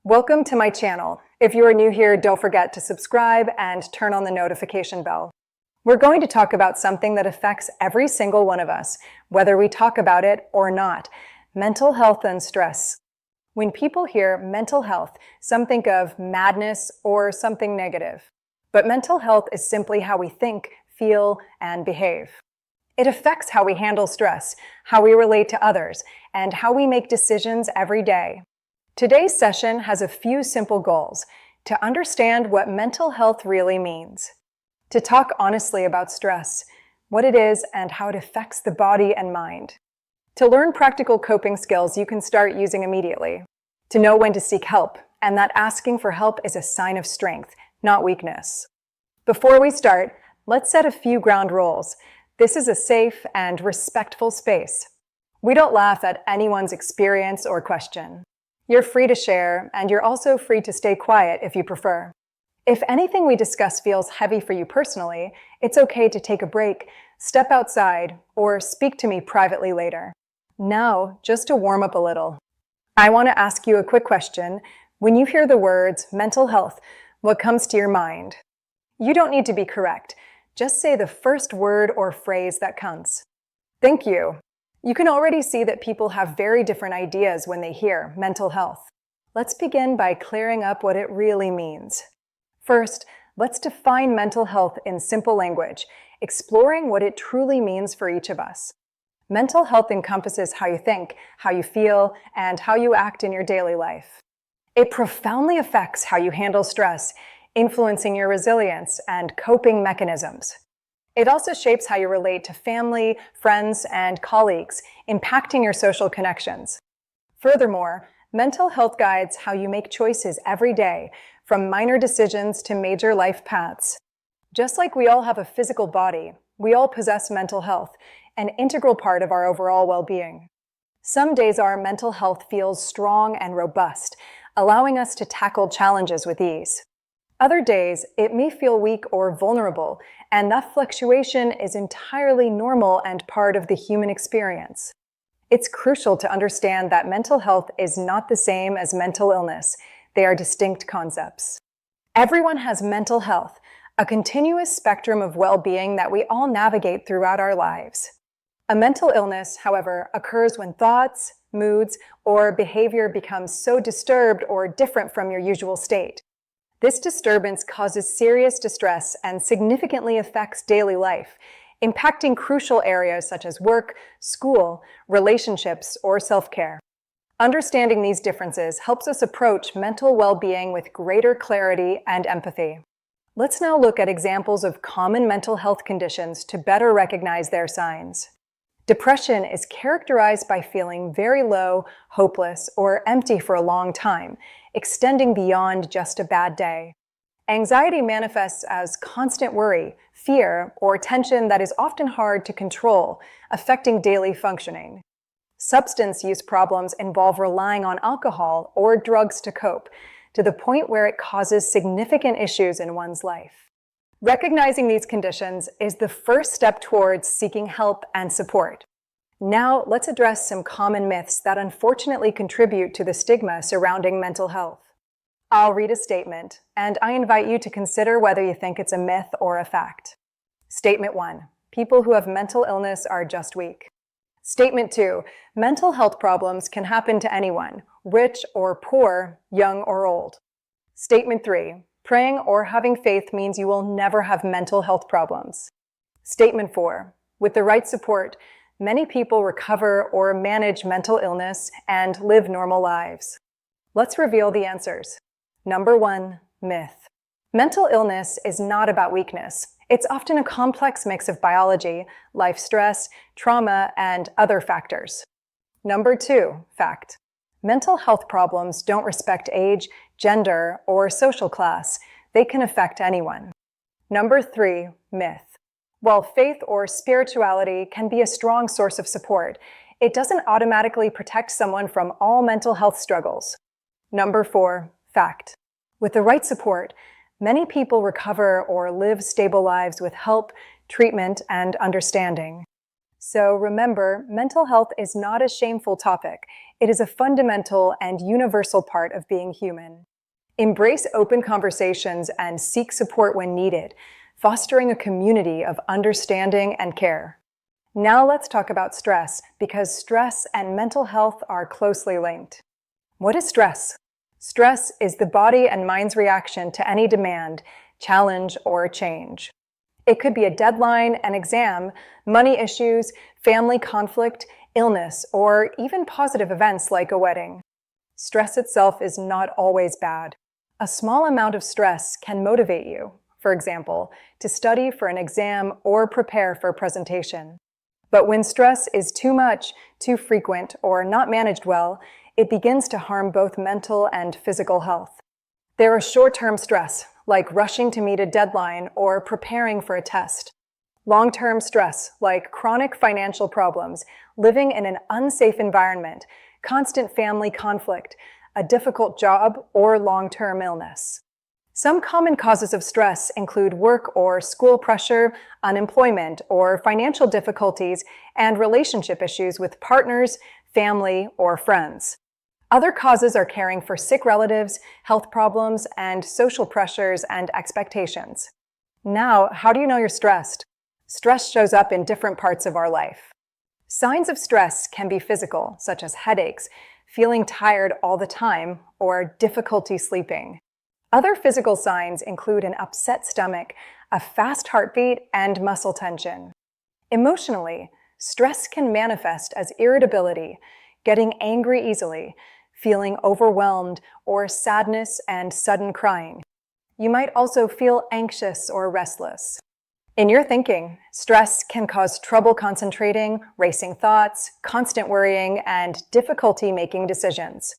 Welcome to my channel. If you are new here, don't forget to subscribe and turn on the notification bell. We're going to talk about something that affects every single one of us, whether we talk about it or not: mental health and stress. When people hear mental health, some think of madness or something negative. But mental health is simply how we think, feel, and behave. It affects how we handle stress, how we relate to others, and how we make decisions every day. Today's session has a few simple goals: to understand what mental health really means, to talk honestly about stress, what it is and how it affects the body and mind, to learn practical coping skills you can start using immediately, to know when to seek help, and that asking for help is a sign of strength, not weakness. Before we start, let's set a few ground rules. This is a safe and respectful space. We don't laugh at anyone's experience or question. You're free to share, and you're also free to stay quiet if you prefer. If anything we discuss feels heavy for you personally, it's okay to take a break, step outside, or speak to me privately later. Now, just to warm up a little, I want to ask you a quick question. When you hear the words mental health, what comes to your mind? You don't need to be correct. Just say the first word or phrase that comes. Thank you. You can already see that people have very different ideas when they hear mental health. Let's begin by clearing up what it really means. First, let's define mental health in simple language, exploring what it truly means for each of us. Mental health encompasses how you think, how you feel, and how you act in your daily life. It profoundly affects how you handle stress, influencing your resilience and coping mechanisms. It also shapes how you relate to family, friends, and colleagues, impacting your social connections. Furthermore, mental health guides how you make choices every day, from minor decisions to major life paths. Just like we all have a physical body, we all possess mental health, an integral part of our overall well-being. Some days our mental health feels strong and robust, allowing us to tackle challenges with ease. Other days, it may feel weak or vulnerable, and that fluctuation is entirely normal and part of the human experience. It's crucial to understand that mental health is not the same as mental illness. They are distinct concepts. Everyone has mental health, a continuous spectrum of well-being that we all navigate throughout our lives. A mental illness, however, occurs when thoughts, moods, or behavior becomes so disturbed or different from your usual state. This disturbance causes serious distress and significantly affects daily life, impacting crucial areas such as work, school, relationships, or self-care. Understanding these differences helps us approach mental well-being with greater clarity and empathy. Let's now look at examples of common mental health conditions to better recognize their signs. Depression is characterized by feeling very low, hopeless, or empty for a long time, extending beyond just a bad day. Anxiety manifests as constant worry, fear, or tension that is often hard to control, affecting daily functioning. Substance use problems involve relying on alcohol or drugs to cope, to the point where it causes significant issues in one's life. Recognizing these conditions is the first step towards seeking help and support. Now, let's address some common myths that unfortunately contribute to the stigma surrounding mental health. I'll read a statement, and I invite you to consider whether you think it's a myth or a fact. Statement 1. People who have mental illness are just weak. Statement 2. Mental health problems can happen to anyone, rich or poor, young or old. Statement 3. Praying or having faith means you will never have mental health problems. Statement 4. With the right support, many people recover or manage mental illness and live normal lives. Let's reveal the answers. Number 1, myth. Mental illness is not about weakness. It's often a complex mix of biology, life stress, trauma, and other factors. Number 2, fact. Mental health problems don't respect age, gender, or social class. They can affect anyone. Number 3, myth. While faith or spirituality can be a strong source of support, it doesn't automatically protect someone from all mental health struggles. Number 4, fact. With the right support, many people recover or live stable lives with help, treatment, and understanding. So remember, mental health is not a shameful topic. It is a fundamental and universal part of being human. Embrace open conversations and seek support when needed, fostering a community of understanding and care. Now let's talk about stress, because stress and mental health are closely linked. What is stress? Stress is the body and mind's reaction to any demand, challenge, or change. It could be a deadline, an exam, money issues, family conflict, illness, or even positive events like a wedding. Stress itself is not always bad. A small amount of stress can motivate you, for example, to study for an exam or prepare for a presentation. But when stress is too much, too frequent, or not managed well, it begins to harm both mental and physical health. There is short-term stress, like rushing to meet a deadline or preparing for a test. Long-term stress, like chronic financial problems, living in an unsafe environment, constant family conflict, a difficult job, or long-term illness. Some common causes of stress include work or school pressure, unemployment, or financial difficulties, and relationship issues with partners, family, or friends. Other causes are caring for sick relatives, health problems, and social pressures and expectations. Now, how do you know you're stressed? Stress shows up in different parts of our life. Signs of stress can be physical, such as headaches, feeling tired all the time, or difficulty sleeping. Other physical signs include an upset stomach, a fast heartbeat, and muscle tension. Emotionally, stress can manifest as irritability, getting angry easily, feeling overwhelmed, or sadness and sudden crying. You might also feel anxious or restless. In your thinking, stress can cause trouble concentrating, racing thoughts, constant worrying, and difficulty making decisions.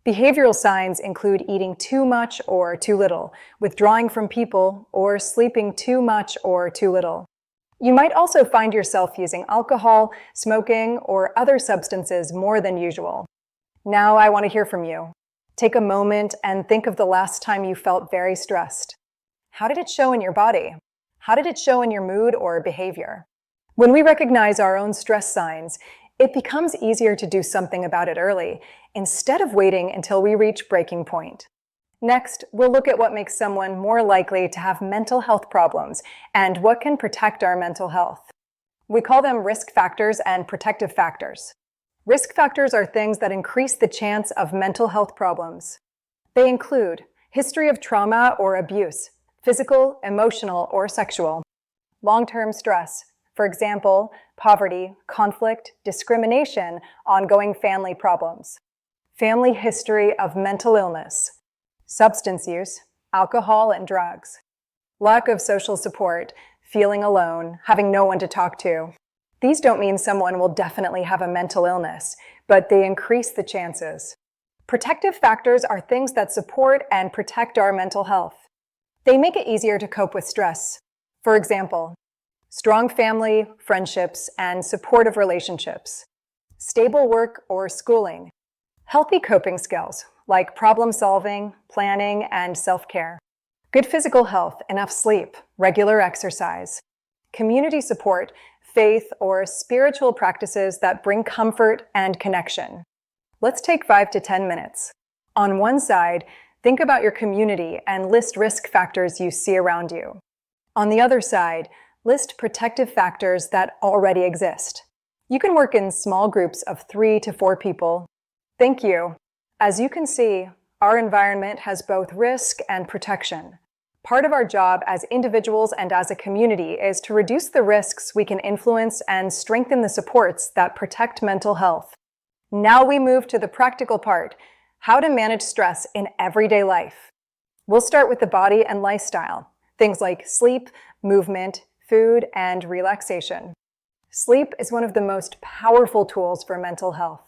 Behavioral signs include eating too much or too little, withdrawing from people, or sleeping too much or too little. You might also find yourself using alcohol, smoking, or other substances more than usual. Now I want to hear from you. Take a moment and think of the last time you felt very stressed. How did it show in your body? How did it show in your mood or behavior? When we recognize our own stress signs, it becomes easier to do something about it early, instead of waiting until we reach breaking point. Next, we'll look at what makes someone more likely to have mental health problems and what can protect our mental health. We call them risk factors and protective factors. Risk factors are things that increase the chance of mental health problems. They include history of trauma or abuse, physical, emotional, or sexual, long-term stress, for example, poverty, conflict, discrimination, ongoing family problems, family history of mental illness, substance use, alcohol and drugs, lack of social support, feeling alone, having no one to talk to. These don't mean someone will definitely have a mental illness, but they increase the chances. Protective factors are things that support and protect our mental health. They make it easier to cope with stress. For example, strong family, friendships, and supportive relationships, stable work or schooling, healthy coping skills like problem solving, planning, and self-care, good physical health, enough sleep, regular exercise, community support, faith, or spiritual practices that bring comfort and connection. Let's take 5 to 10 minutes. On one side, think about your community and list risk factors you see around you. On the other side, list protective factors that already exist. You can work in small groups of 3 to 4 people. Thank you. As you can see, our environment has both risk and protection. Part of our job as individuals and as a community is to reduce the risks we can influence and strengthen the supports that protect mental health. Now we move to the practical part, how to manage stress in everyday life. We'll start with the body and lifestyle, things like sleep, movement, food, and relaxation. Sleep is one of the most powerful tools for mental health.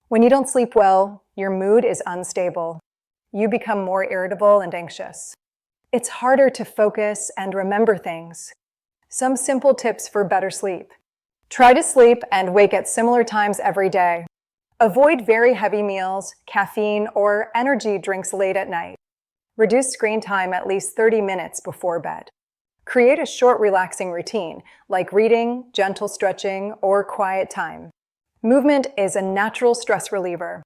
When you don't sleep well, your mood is unstable. You become more irritable and anxious. It's harder to focus and remember things. Some simple tips for better sleep. Try to sleep and wake at similar times every day. Avoid very heavy meals, caffeine, or energy drinks late at night. Reduce screen time at least 30 minutes before bed. Create a short relaxing routine, like reading, gentle stretching, or quiet time. Movement is a natural stress reliever.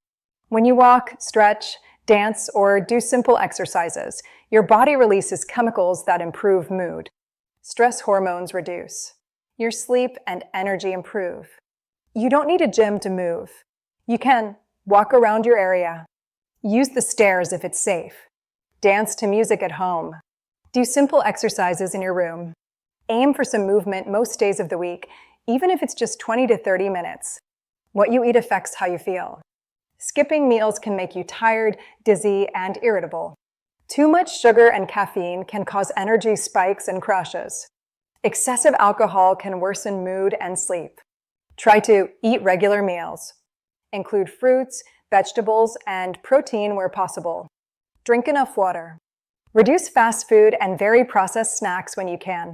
When you walk, stretch, dance, or do simple exercises, your body releases chemicals that improve mood. Stress hormones reduce. Your sleep and energy improve. You don't need a gym to move. You can walk around your area. Use the stairs if it's safe. Dance to music at home. Do simple exercises in your room. Aim for some movement most days of the week, even if it's just 20 to 30 minutes. What you eat affects how you feel. Skipping meals can make you tired, dizzy, and irritable. Too much sugar and caffeine can cause energy spikes and crashes. Excessive alcohol can worsen mood and sleep. Try to eat regular meals. Include fruits, vegetables, and protein where possible. Drink enough water. Reduce fast food and very processed snacks when you can.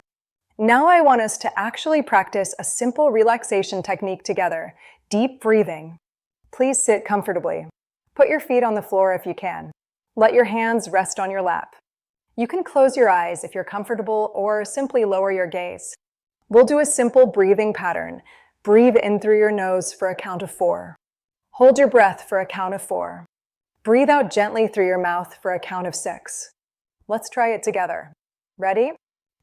Now I want us to actually practice a simple relaxation technique together, deep breathing. Please sit comfortably. Put your feet on the floor if you can. Let your hands rest on your lap. You can close your eyes if you're comfortable or simply lower your gaze. We'll do a simple breathing pattern. Breathe in through your nose for a count of 4. Hold your breath for a count of 4. Breathe out gently through your mouth for a count of 6. Let's try it together. Ready?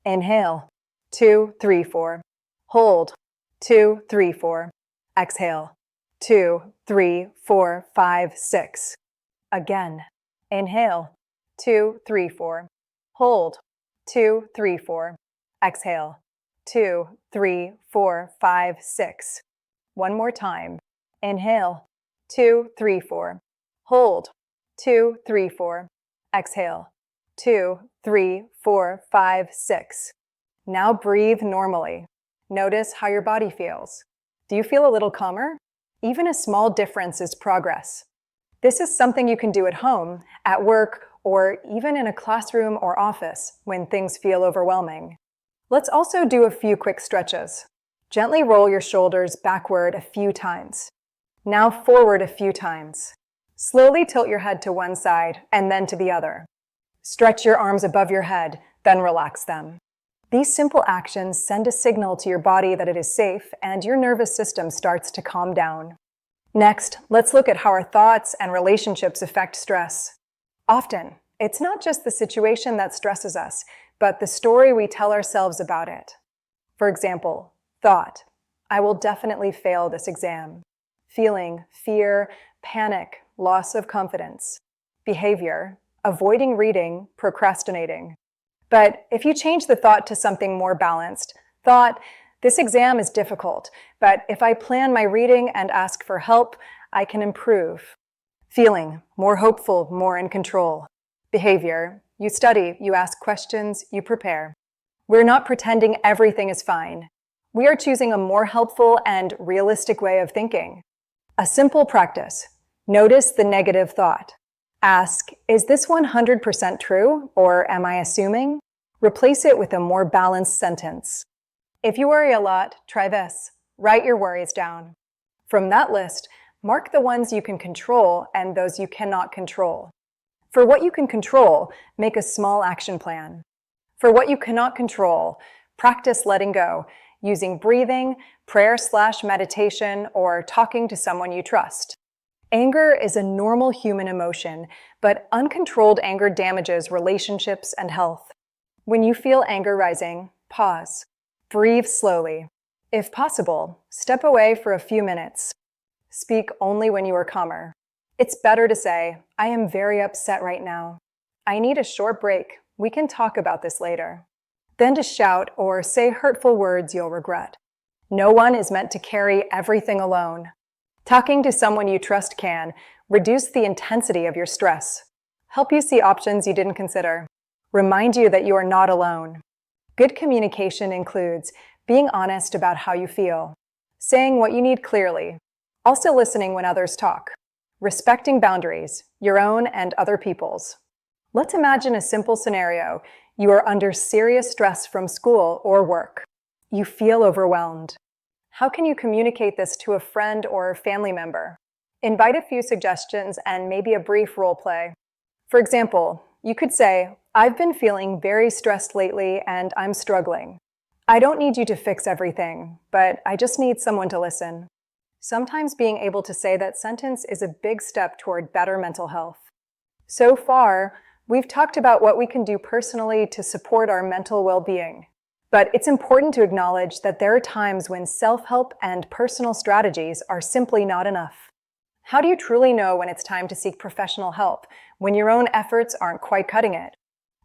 Inhale. 2, 3, 4. Hold. 2, 3, 4. Exhale. 2, 3, 4, 5, 6. Again. Inhale. 2, 3, 4. Hold. 2, 3, 4. Exhale. 2, 3, 4, 5, 6. One more time. Inhale. 2, 3, 4. Hold. 2, 3, 4. Exhale. 2, 3, 4, 5, 6. Now breathe normally. Notice how your body feels. Do you feel a little calmer? Even a small difference is progress. This is something you can do at home, at work, or even in a classroom or office when things feel overwhelming. Let's also do a few quick stretches. Gently roll your shoulders backward a few times. Now forward a few times. Slowly tilt your head to one side and then to the other. Stretch your arms above your head, then relax them. These simple actions send a signal to your body that it is safe and your nervous system starts to calm down. Next, let's look at how our thoughts and relationships affect stress. Often, it's not just the situation that stresses us, but the story we tell ourselves about it. For example, thought, I will definitely fail this exam. Feeling, fear, panic, loss of confidence. Behavior, avoiding reading, procrastinating. But if you change the thought to something more balanced, thought, this exam is difficult, but if I plan my reading and ask for help, I can improve. Feeling, more hopeful, more in control. Behavior, you study, you ask questions, you prepare. We're not pretending everything is fine. We are choosing a more helpful and realistic way of thinking. A simple practice. Notice the negative thought. Ask, is this 100% true, or am I assuming? Replace it with a more balanced sentence. If you worry a lot, try this. Write your worries down. From that list, mark the ones you can control and those you cannot control. For what you can control, make a small action plan. For what you cannot control, practice letting go, using breathing, prayer/meditation, or talking to someone you trust. Anger is a normal human emotion, but uncontrolled anger damages relationships and health. When you feel anger rising, pause. Breathe slowly. If possible, step away for a few minutes. Speak only when you are calmer. It's better to say, I am very upset right now. I need a short break. We can talk about this later. Than to shout or say hurtful words you'll regret. No one is meant to carry everything alone. Talking to someone you trust can reduce the intensity of your stress, help you see options you didn't consider, remind you that you are not alone. Good communication includes being honest about how you feel, saying what you need clearly, also listening when others talk, respecting boundaries, your own and other people's. Let's imagine a simple scenario. You are under serious stress from school or work. You feel overwhelmed. How can you communicate this to a friend or family member? Invite a few suggestions and maybe a brief role play. For example, You could say, "I've been feeling very stressed lately and I'm struggling. I don't need you to fix everything, but I just need someone to listen." Sometimes being able to say that sentence is a big step toward better mental health. So far, we've talked about what we can do personally to support our mental well-being. But it's important to acknowledge that there are times when self-help and personal strategies are simply not enough. How do you truly know when it's time to seek professional help, when your own efforts aren't quite cutting it?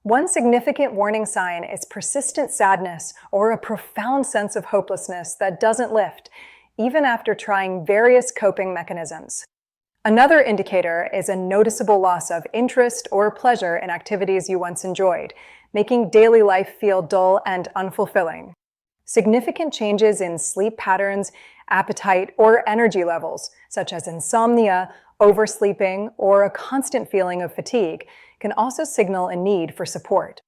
One significant warning sign is persistent sadness or a profound sense of hopelessness that doesn't lift, even after trying various coping mechanisms. Another indicator is a noticeable loss of interest or pleasure in activities you once enjoyed, making daily life feel dull and unfulfilling. Significant changes in sleep patterns, appetite, or energy levels, such as insomnia, oversleeping, or a constant feeling of fatigue, can also signal a need for support.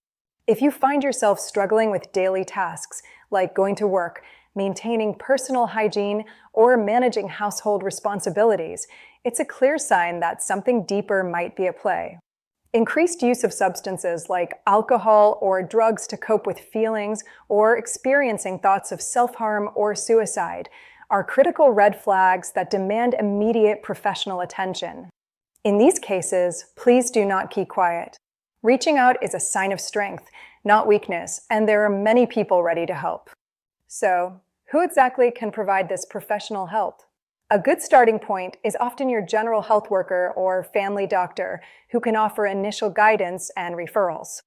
If you find yourself struggling with daily tasks, like going to work, maintaining personal hygiene, or managing household responsibilities, it's a clear sign that something deeper might be at play. Increased use of substances like alcohol or drugs to cope with feelings or experiencing thoughts of self-harm or suicide are critical red flags that demand immediate professional attention. In these cases, please do not keep quiet. Reaching out is a sign of strength, not weakness, and there are many people ready to help. So, who exactly can provide this professional help? A good starting point is often your general health worker or family doctor, who can offer initial guidance and referrals.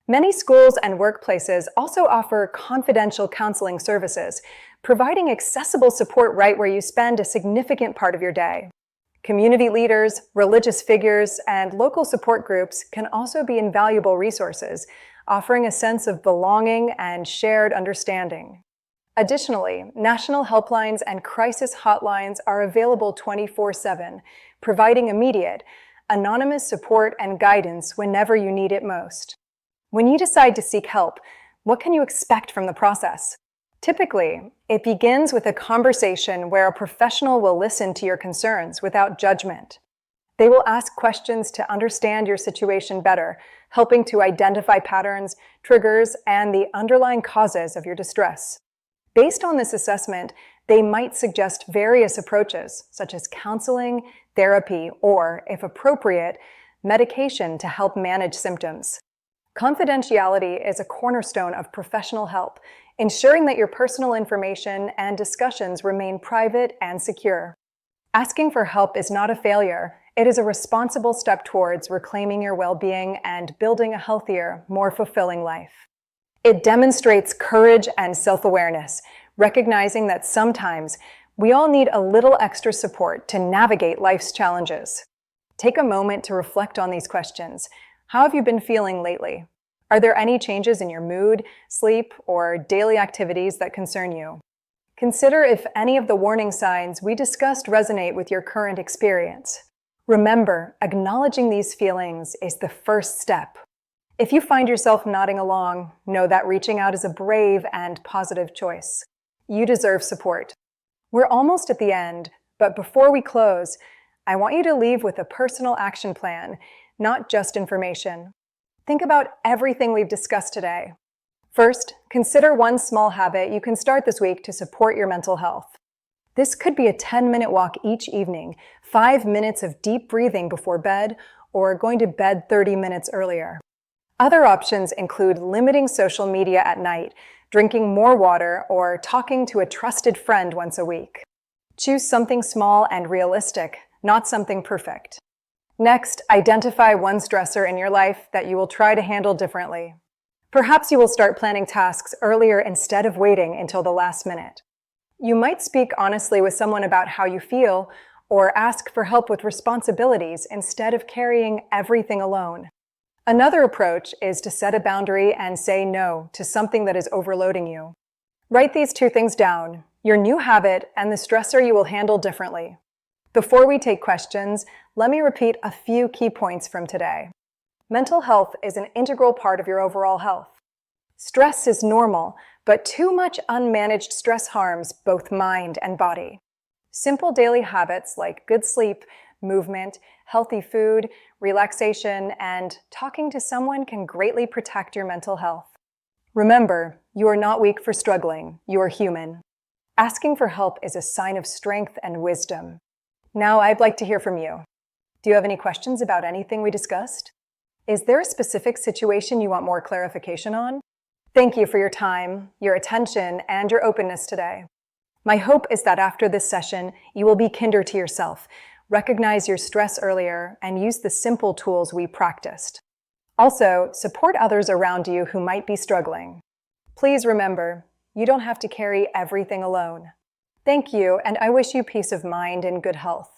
Many schools and workplaces also offer confidential counseling services, providing accessible support right where you spend a significant part of your day. Community leaders, religious figures, and local support groups can also be invaluable resources, offering a sense of belonging and shared understanding. Additionally, national helplines and crisis hotlines are available 24/7, providing immediate, anonymous support and guidance whenever you need it most. When you decide to seek help, what can you expect from the process? Typically, it begins with a conversation where a professional will listen to your concerns without judgment. They will ask questions to understand your situation better, helping to identify patterns, triggers, and the underlying causes of your distress. Based on this assessment, they might suggest various approaches, such as counseling, therapy, or, if appropriate, medication to help manage symptoms. Confidentiality is a cornerstone of professional help, ensuring that your personal information and discussions remain private and secure. Asking for help is not a failure. It is a responsible step towards reclaiming your well-being and building a healthier, more fulfilling life. It demonstrates courage and self-awareness, recognizing that sometimes we all need a little extra support to navigate life's challenges. Take a moment to reflect on these questions. How have you been feeling lately? Are there any changes in your mood, sleep, or daily activities that concern you? Consider if any of the warning signs we discussed resonate with your current experience. Remember, acknowledging these feelings is the first step. If you find yourself nodding along, know that reaching out is a brave and positive choice. You deserve support. We're almost at the end, but before we close, I want you to leave with a personal action plan, not just information. Think about everything we've discussed today. First, consider one small habit you can start this week to support your mental health. This could be a 10-minute walk each evening, 5 minutes of deep breathing before bed, or going to bed 30 minutes earlier. Other options include limiting social media at night, drinking more water, or talking to a trusted friend once a week. Choose something small and realistic, not something perfect. Next, identify one stressor in your life that you will try to handle differently. Perhaps you will start planning tasks earlier instead of waiting until the last minute. You might speak honestly with someone about how you feel, or ask for help with responsibilities instead of carrying everything alone. Another approach is to set a boundary and say no to something that is overloading you. Write these two things down, your new habit and the stressor you will handle differently. Before we take questions, let me repeat a few key points from today. Mental health is an integral part of your overall health. Stress is normal, but too much unmanaged stress harms both mind and body. Simple daily habits like good sleep, movement, healthy food, relaxation, and talking to someone can greatly protect your mental health. Remember, you are not weak for struggling. You are human. Asking for help is a sign of strength and wisdom. Now, I'd like to hear from you. Do you have any questions about anything we discussed? Is there a specific situation you want more clarification on? Thank you for your time, your attention, and your openness today. My hope is that after this session, you will be kinder to yourself, recognize your stress earlier, and use the simple tools we practiced. Also, support others around you who might be struggling. Please remember, you don't have to carry everything alone. Thank you, and I wish you peace of mind and good health.